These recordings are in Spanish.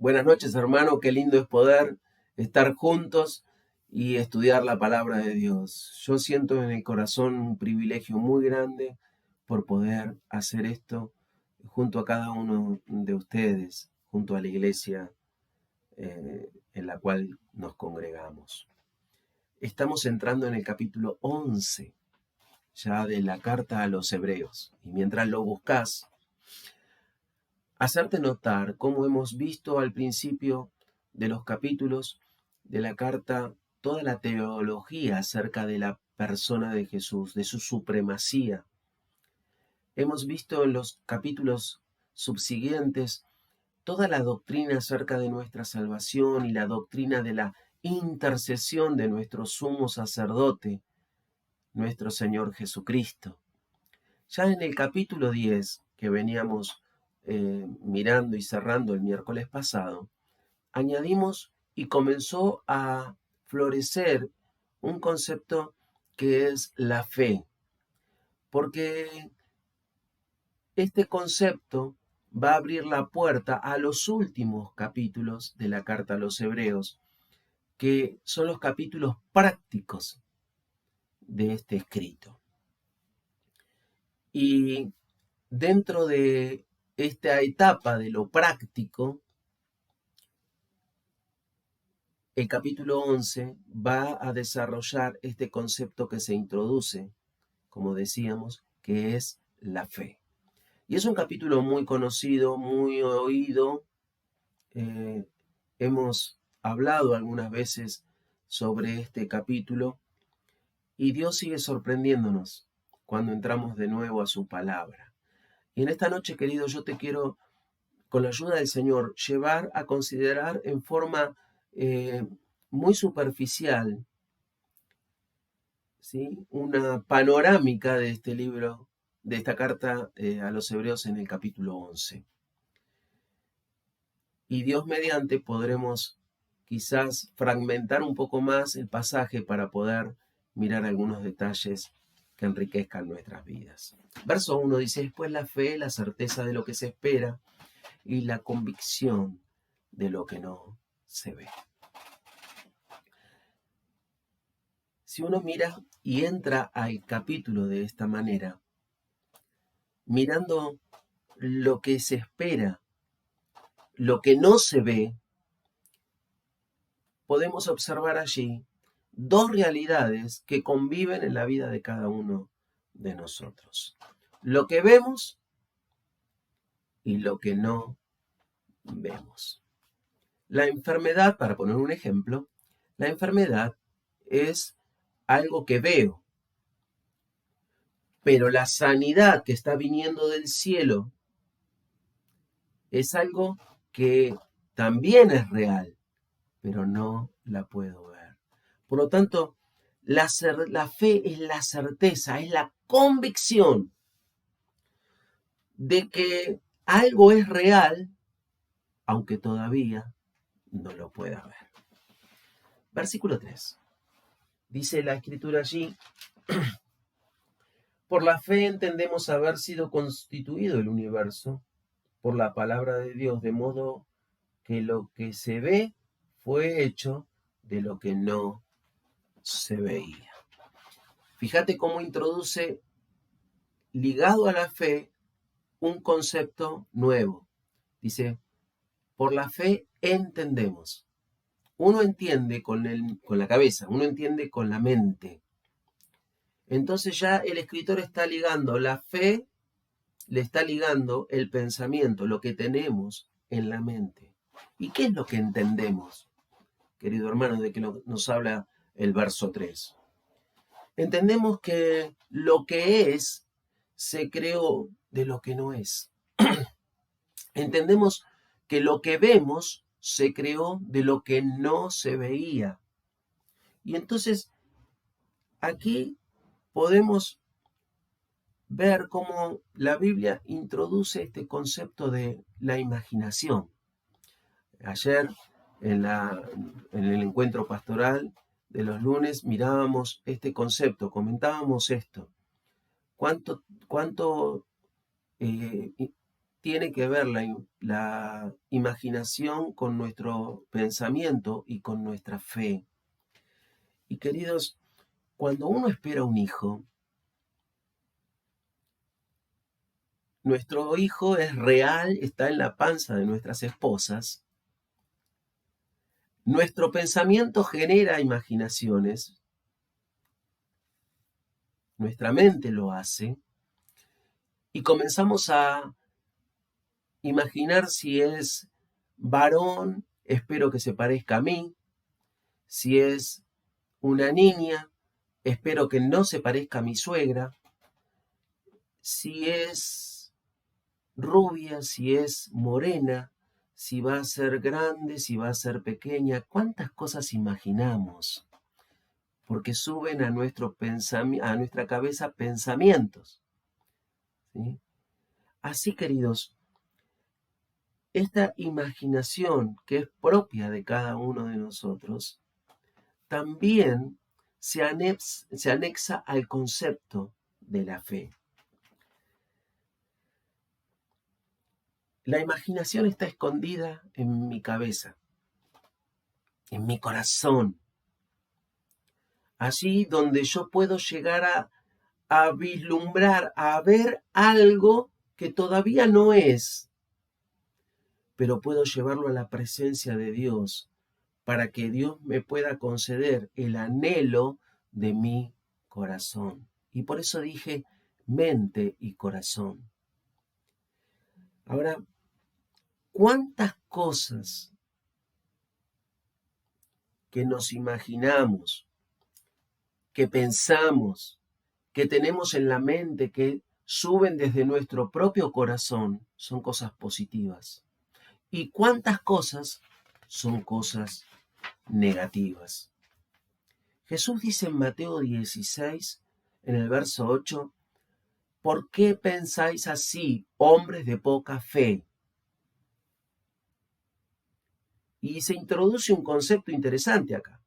Buenas noches, hermano. Qué lindo es poder estar juntos y estudiar la palabra de Dios. Yo siento en el corazón un privilegio muy grande por poder hacer esto junto a cada uno de ustedes, junto a la iglesia en la cual nos congregamos. Estamos entrando en el capítulo 11 ya de la carta a los Hebreos. Y mientras lo buscas, hacerte notar cómo hemos visto al principio de los capítulos de la carta toda la teología acerca de la persona de Jesús, de su supremacía. Hemos visto en los capítulos subsiguientes toda la doctrina acerca de nuestra salvación y la doctrina de la intercesión de nuestro sumo sacerdote, nuestro Señor Jesucristo. Ya en el capítulo 10, que veníamos mirando y cerrando el miércoles pasado, añadimos y comenzó a florecer un concepto que es la fe, porque este concepto va a abrir la puerta a los últimos capítulos de la carta a los Hebreos, que son los capítulos prácticos de este escrito. Y dentro de esta etapa de lo práctico, el capítulo 11 va a desarrollar este concepto que se introduce, como decíamos, que es la fe. Y es un capítulo muy conocido, muy oído. Hemos hablado algunas veces sobre este capítulo y Dios sigue sorprendiéndonos cuando entramos de nuevo a su palabra. Y en esta noche, querido, yo te quiero, con la ayuda del Señor, llevar a considerar en forma muy superficial, ¿sí?, una panorámica de este libro, de esta carta a los Hebreos en el capítulo 11. Y Dios mediante podremos quizás fragmentar un poco más el pasaje para poder mirar algunos detalles que enriquezcan nuestras vidas. Verso 1 dice: después la fe, la certeza de lo que se espera y la convicción de lo que no se ve. Si uno mira y entra al capítulo de esta manera, mirando lo que se espera, lo que no se ve, podemos observar allí dos realidades que conviven en la vida de cada uno de nosotros: lo que vemos y lo que no vemos. La enfermedad, para poner un ejemplo, la enfermedad es algo que veo, pero la sanidad que está viniendo del cielo es algo que también es real, pero no la puedo ver. Por lo tanto, la fe es la certeza, es la convicción de que algo es real, aunque todavía no lo pueda ver. Versículo 3. Dice la escritura allí: por la fe entendemos haber sido constituido el universo por la palabra de Dios, de modo que lo que se ve fue hecho de lo que no se veía. Fíjate cómo introduce, ligado a la fe, un concepto nuevo. Dice: por la fe entendemos. Uno entiende con la cabeza, uno entiende con la mente. Entonces ya el escritor está ligando la fe, le está ligando el pensamiento, lo que tenemos en la mente. ¿Y qué es lo que entendemos, querido hermano, de que nos habla el verso 3? Entendemos que lo que es se creó de lo que no es. Entendemos que lo que vemos se creó de lo que no se veía. Y entonces aquí podemos ver cómo la Biblia introduce este concepto de la imaginación. Ayer en el encuentro pastoral de los lunes mirábamos este concepto, comentábamos esto. Cuánto tiene que ver la imaginación con nuestro pensamiento y con nuestra fe. Y queridos, cuando uno espera un hijo, nuestro hijo es real, está en la panza de nuestras esposas. Nuestro pensamiento genera imaginaciones, nuestra mente lo hace, y comenzamos a imaginar si es varón, espero que se parezca a mí, si es una niña, espero que no se parezca a mi suegra, si es rubia, si es morena, si va a ser grande, si va a ser pequeña, cuántas cosas imaginamos, porque suben a nuestra cabeza pensamientos, ¿sí? Así, queridos, esta imaginación que es propia de cada uno de nosotros, también se anexa al concepto de la fe. La imaginación está escondida en mi cabeza, en mi corazón, allí donde yo puedo llegar a vislumbrar, a ver algo que todavía no es, pero puedo llevarlo a la presencia de Dios para que Dios me pueda conceder el anhelo de mi corazón. Y por eso dije mente y corazón. Ahora, ¿cuántas cosas que nos imaginamos, que pensamos, que tenemos en la mente, que suben desde nuestro propio corazón, son cosas positivas? ¿Y cuántas cosas son cosas negativas? Jesús dice en Mateo 16, en el verso 8, ¿por qué pensáis así, hombres de poca fe? Y se introduce un concepto interesante acá.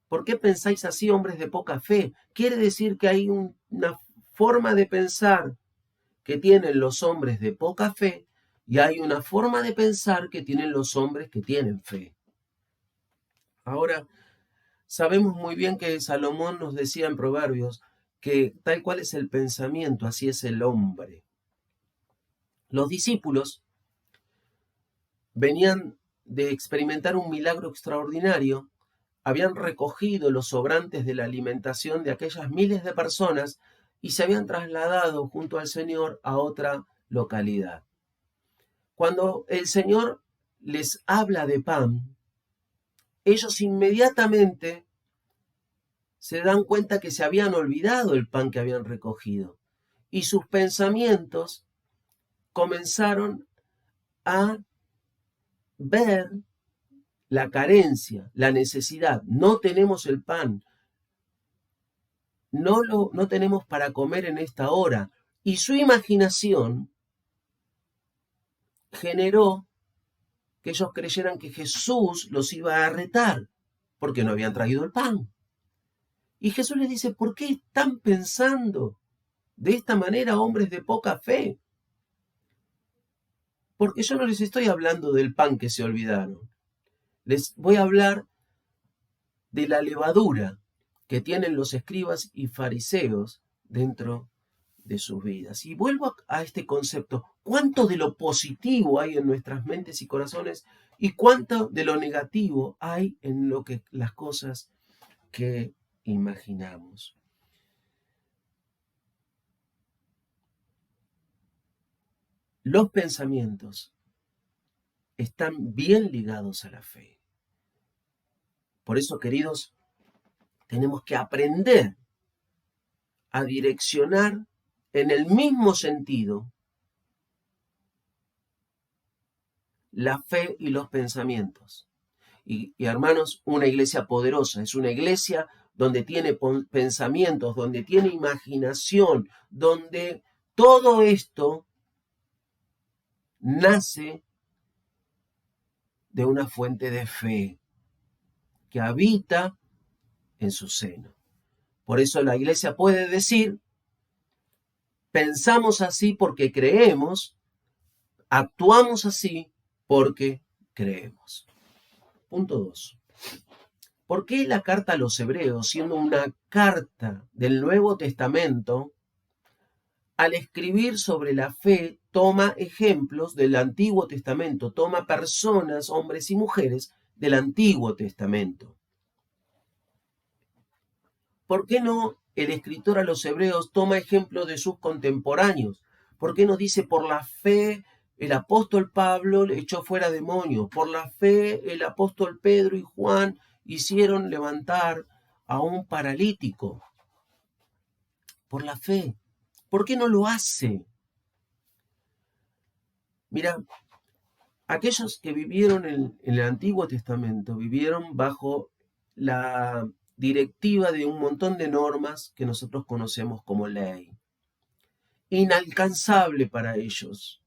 ¿Por qué pensáis así, hombres de poca fe? Quiere decir que hay una forma de pensar que tienen los hombres de poca fe y hay una forma de pensar que tienen los hombres que tienen fe. Ahora, sabemos muy bien que Salomón nos decía en Proverbios que tal cual es el pensamiento, así es el hombre. Los discípulos venían de experimentar un milagro extraordinario, habían recogido los sobrantes de la alimentación de aquellas miles de personas y se habían trasladado junto al Señor a otra localidad. Cuando el Señor les habla de pan, ellos inmediatamente se dan cuenta que se habían olvidado el pan que habían recogido y sus pensamientos comenzaron a ver la carencia, la necesidad. No tenemos el pan, no tenemos para comer en esta hora. Y su imaginación generó que ellos creyeran que Jesús los iba a retar porque no habían traído el pan. Y Jesús les dice, ¿por qué están pensando de esta manera, hombres de poca fe? Porque yo no les estoy hablando del pan que se olvidaron. Les voy a hablar de la levadura que tienen los escribas y fariseos dentro de sus vidas. Y vuelvo a este concepto. ¿Cuánto de lo positivo hay en nuestras mentes y corazones y cuánto de lo negativo hay en las cosas que imaginamos? Los pensamientos están bien ligados a la fe. Por eso, queridos, tenemos que aprender a direccionar en el mismo sentido la fe y los pensamientos. Y hermanos, una iglesia poderosa es una iglesia donde tiene pensamientos, donde tiene imaginación, donde todo esto nace de una fuente de fe que habita en su seno. Por eso la iglesia puede decir, pensamos así porque creemos, Actuamos así porque creemos. Punto 2. ¿Por qué la carta a los Hebreos, siendo una carta del Nuevo Testamento, al escribir sobre la fe, toma ejemplos del Antiguo Testamento, toma personas, hombres y mujeres del Antiguo Testamento? ¿Por qué no el escritor a los Hebreos toma ejemplos de sus contemporáneos? ¿Por qué no dice, por la fe el apóstol Pablo le echó fuera demonios, por la fe el apóstol Pedro y Juan hicieron levantar a un paralítico? Por la fe. ¿Por qué no lo hace? Mira, aquellos que vivieron en el Antiguo Testamento vivieron bajo la directiva de un montón de normas que nosotros conocemos como ley. Inalcanzable para ellos.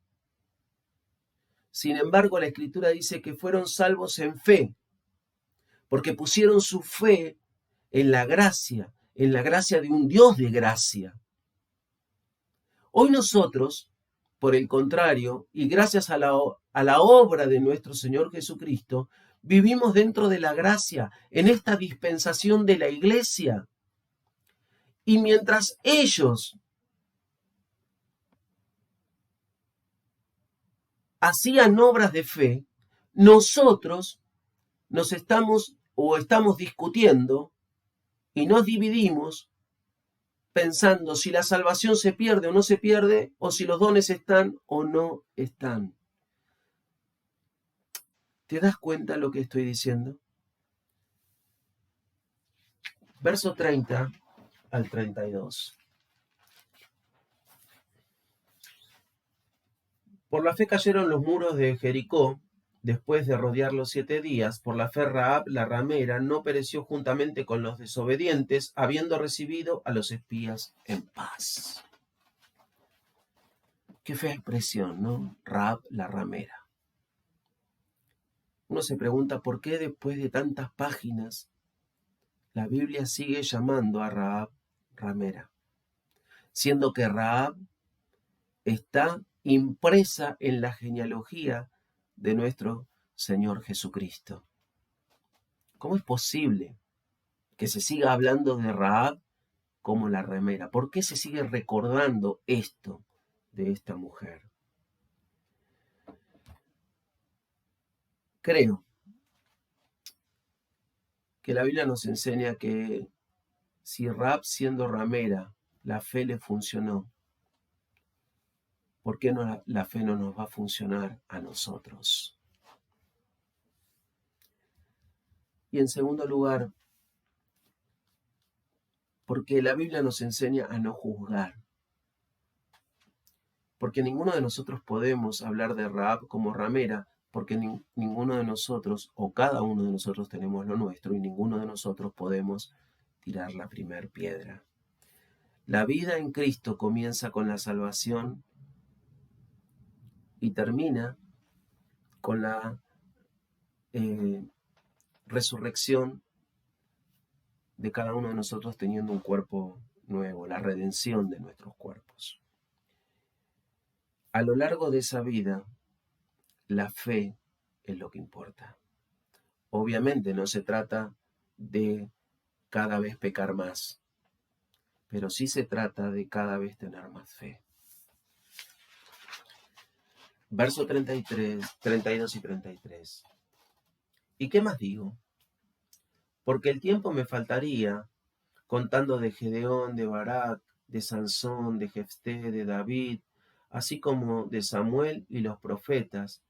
Sin embargo, la Escritura dice que fueron salvos en fe, porque pusieron su fe en la gracia de un Dios de gracia. Hoy nosotros, por el contrario, y gracias a la obra de nuestro Señor Jesucristo, vivimos dentro de la gracia, en esta dispensación de la iglesia. Y mientras ellos hacían obras de fe, nosotros estamos discutiendo y nos dividimos pensando si la salvación se pierde o no se pierde, o si los dones están o no están. ¿Te das cuenta lo que estoy diciendo? Verso 30 al 32. Por la fe cayeron los muros de Jericó, después de rodearlos 7 días. Por la fe Rahab, la ramera, no pereció juntamente con los desobedientes, habiendo recibido a los espías en paz. Qué fea expresión, ¿no? Rahab, la ramera. Uno se pregunta por qué después de tantas páginas la Biblia sigue llamando a Rahab ramera, siendo que Rahab está impresa en la genealogía de nuestro Señor Jesucristo. ¿Cómo es posible que se siga hablando de Rahab como la ramera? ¿Por qué se sigue recordando esto de esta mujer? Creo que la Biblia nos enseña que si Rahab, siendo ramera, la fe le funcionó, ¿por qué no la fe no nos va a funcionar a nosotros? Y en segundo lugar, porque la Biblia nos enseña a no juzgar. Porque ninguno de nosotros podemos hablar de Rahab como ramera, porque ninguno de nosotros, o cada uno de nosotros tenemos lo nuestro, y ninguno de nosotros podemos tirar la primer piedra. La vida en Cristo comienza con la salvación y termina con la resurrección de cada uno de nosotros teniendo un cuerpo nuevo, la redención de nuestros cuerpos. A lo largo de esa vida, la fe es lo que importa. Obviamente no se trata de cada vez pecar más, pero sí se trata de cada vez tener más fe. Verso 33, 32 y 33. ¿Y qué más digo? Porque el tiempo me faltaría contando de Gedeón, de Barak, de Sansón, de Jefté, de David, así como de Samuel y los profetas,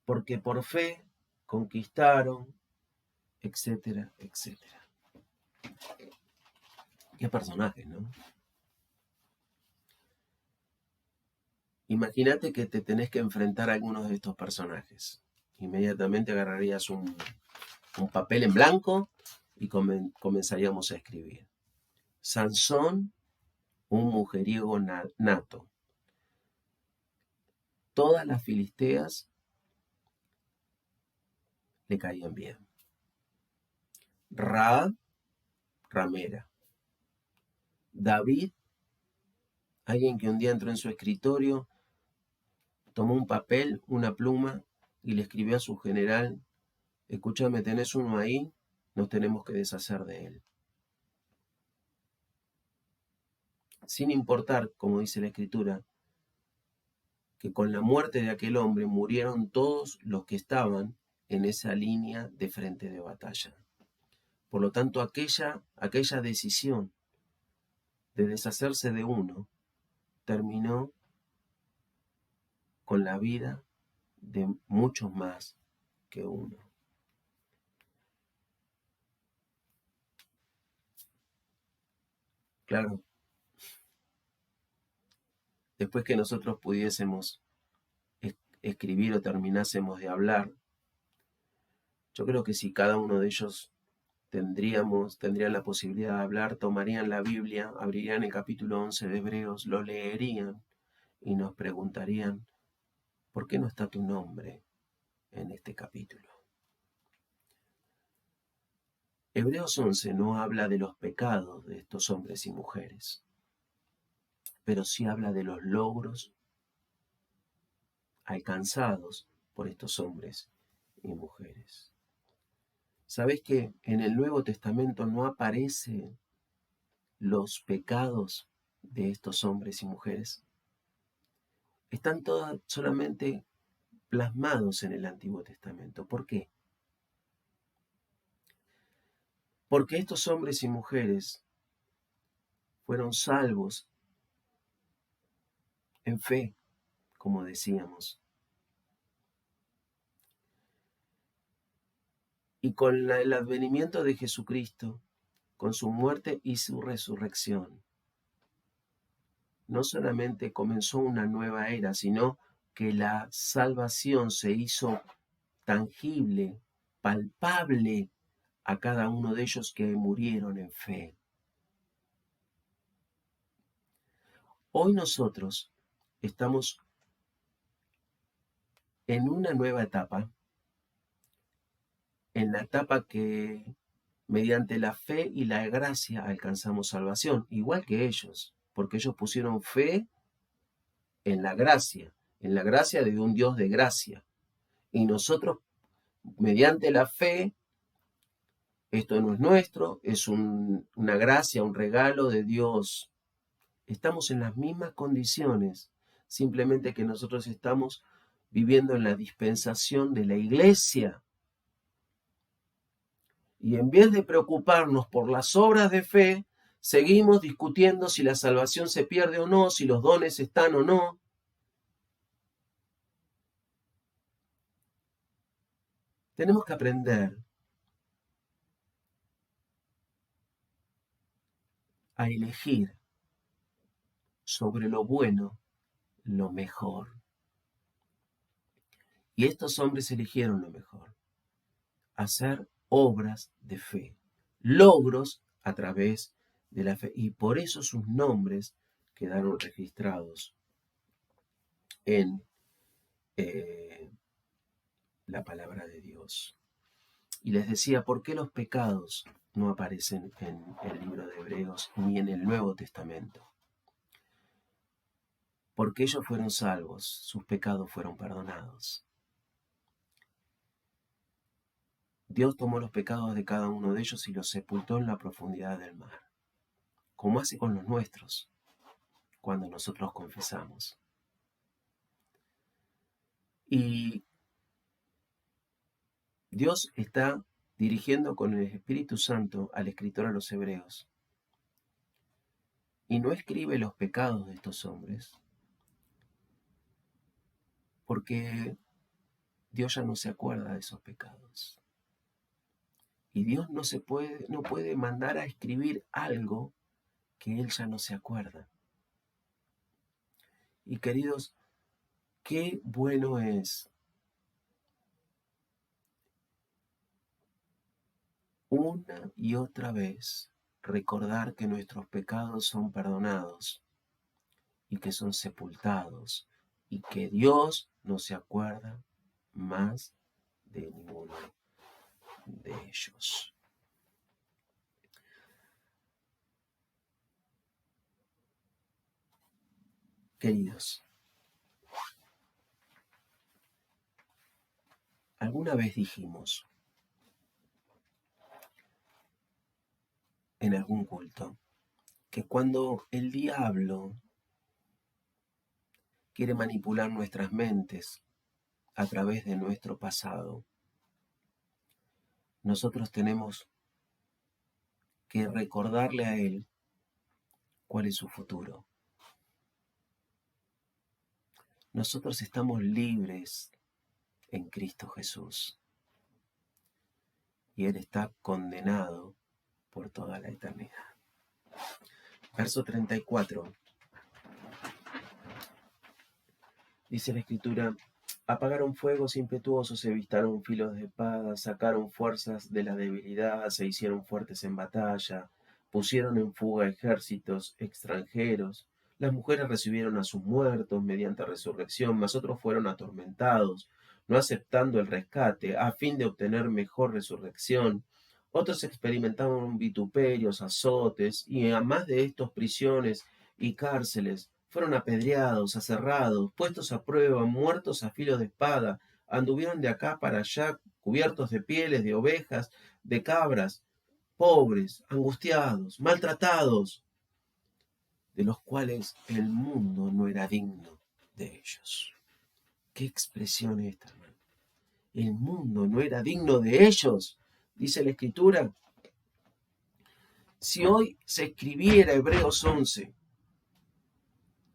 porque por fe conquistaron, etcétera, etcétera. Qué personaje, ¿no? Imagínate que te tenés que enfrentar a algunos de estos personajes. Inmediatamente agarrarías un papel en blanco y comenzaríamos a escribir. Sansón, un mujeriego nato. Todas las filisteas le caían bien. Rahab, ramera. David, alguien que un día entró en su escritorio tomó un papel, una pluma y le escribió a su general: escúchame, ¿tenés uno ahí? Nos tenemos que deshacer de él. Sin importar, como dice la Escritura, que con la muerte de aquel hombre murieron todos los que estaban en esa línea de frente de batalla. Por lo tanto, aquella decisión de deshacerse de uno terminó con la vida de muchos más que uno. Claro, después que nosotros pudiésemos escribir o terminásemos de hablar, yo creo que si cada uno de ellos tendrían la posibilidad de hablar, tomarían la Biblia, abrirían el capítulo 11 de Hebreos, lo leerían y nos preguntarían: ¿por qué no está tu nombre en este capítulo? Hebreos 11 no habla de los pecados de estos hombres y mujeres, pero sí habla de los logros alcanzados por estos hombres y mujeres. ¿Sabés que en el Nuevo Testamento no aparecen los pecados de estos hombres y mujeres? Están todas solamente plasmados en el Antiguo Testamento. ¿Por qué? Porque estos hombres y mujeres fueron salvos en fe, como decíamos. Y con el advenimiento de Jesucristo, con su muerte y su resurrección, no solamente comenzó una nueva era, sino que la salvación se hizo tangible, palpable a cada uno de ellos que murieron en fe. Hoy nosotros estamos en una nueva etapa, en la etapa que mediante la fe y la gracia alcanzamos salvación, igual que ellos, porque ellos pusieron fe en la gracia de un Dios de gracia. Y nosotros, mediante la fe, esto no es nuestro, es una gracia, un regalo de Dios. Estamos en las mismas condiciones, simplemente que nosotros estamos viviendo en la dispensación de la iglesia. Y en vez de preocuparnos por las obras de fe, seguimos discutiendo si la salvación se pierde o no, si los dones están o no. Tenemos que aprender a elegir sobre lo bueno lo mejor. Y estos hombres eligieron lo mejor: hacer obras de fe, logros a través de la fe. Y por eso sus nombres quedaron registrados en la palabra de Dios. Y les decía, ¿por qué los pecados no aparecen en el libro de Hebreos ni en el Nuevo Testamento? Porque ellos fueron salvos, sus pecados fueron perdonados. Dios tomó los pecados de cada uno de ellos y los sepultó en la profundidad del mar, como hace con los nuestros cuando nosotros confesamos. Y Dios está dirigiendo con el Espíritu Santo al escritor a los Hebreos. Y no escribe los pecados de estos hombres, porque Dios ya no se acuerda de esos pecados. Y Dios no puede mandar a escribir algo que Él ya no se acuerda. Y queridos, qué bueno es una y otra vez recordar que nuestros pecados son perdonados y que son sepultados y que Dios no se acuerda más de ninguno de ellos. Queridos, Alguna vez dijimos en algún culto que cuando el diablo quiere manipular nuestras mentes a través de nuestro pasado, nosotros tenemos que recordarle a él cuál es su futuro. Nosotros estamos libres en Cristo Jesús y él está condenado por toda la eternidad. Verso 34. Dice la Escritura: apagaron fuegos impetuosos, se avistaron filos de espada, sacaron fuerzas de la debilidad, se hicieron fuertes en batalla, pusieron en fuga ejércitos extranjeros. Las mujeres recibieron a sus muertos mediante resurrección, mas otros fueron atormentados, no aceptando el rescate, a fin de obtener mejor resurrección. Otros experimentaron vituperios, azotes, y a más de estos prisiones y cárceles. Fueron apedreados, aserrados, puestos a prueba, muertos a filo de espada. Anduvieron de acá para allá, cubiertos de pieles de ovejas, de cabras, pobres, angustiados, maltratados, de los cuales el mundo no era digno de ellos. ¿Qué expresión es esta, hermano? El mundo no era digno de ellos, dice la Escritura. Si hoy se escribiera Hebreos 11,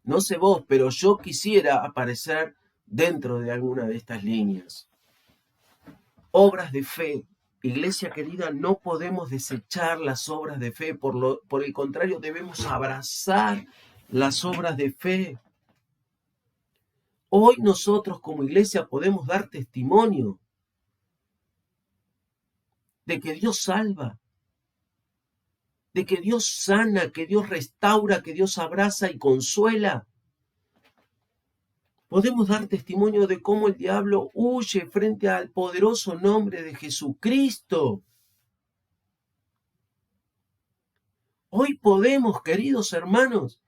no sé vos, pero yo quisiera aparecer dentro de alguna de estas líneas. Obras de fe. Iglesia querida, no podemos desechar las obras de fe. Por el contrario, debemos abrazar las obras de fe. Hoy nosotros como iglesia podemos dar testimonio de que Dios salva, de que Dios sana, que Dios restaura, que Dios abraza y consuela. Podemos dar testimonio de cómo el diablo huye frente al poderoso nombre de Jesucristo. Hoy podemos, queridos hermanos,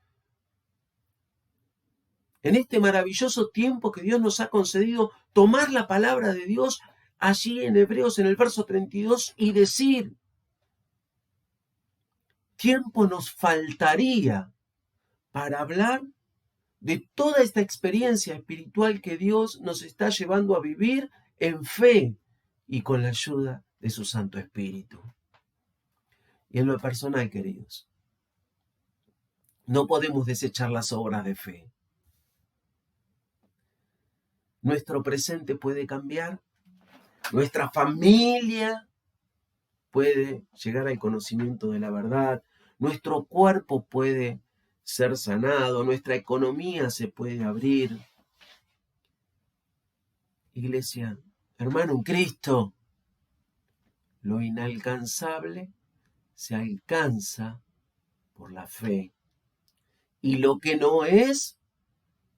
en este maravilloso tiempo que Dios nos ha concedido, tomar la palabra de Dios allí en Hebreos, en el verso 32, y decir: tiempo nos faltaría para hablar de toda esta experiencia espiritual que Dios nos está llevando a vivir en fe y con la ayuda de su Santo Espíritu. Y en lo personal, queridos, no podemos desechar las obras de fe. Nuestro presente puede cambiar, nuestra familia puede llegar al conocimiento de la verdad, nuestro cuerpo puede ser sanado, nuestra economía se puede abrir. Iglesia, hermano en Cristo, lo inalcanzable se alcanza por la fe. Y lo que no es,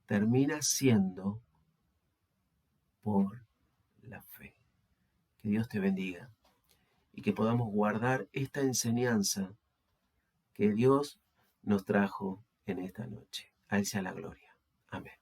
termina siendo por la fe. Que Dios te bendiga y que podamos guardar esta enseñanza que Dios nos trajo en esta noche. A Él sea la gloria. Amén.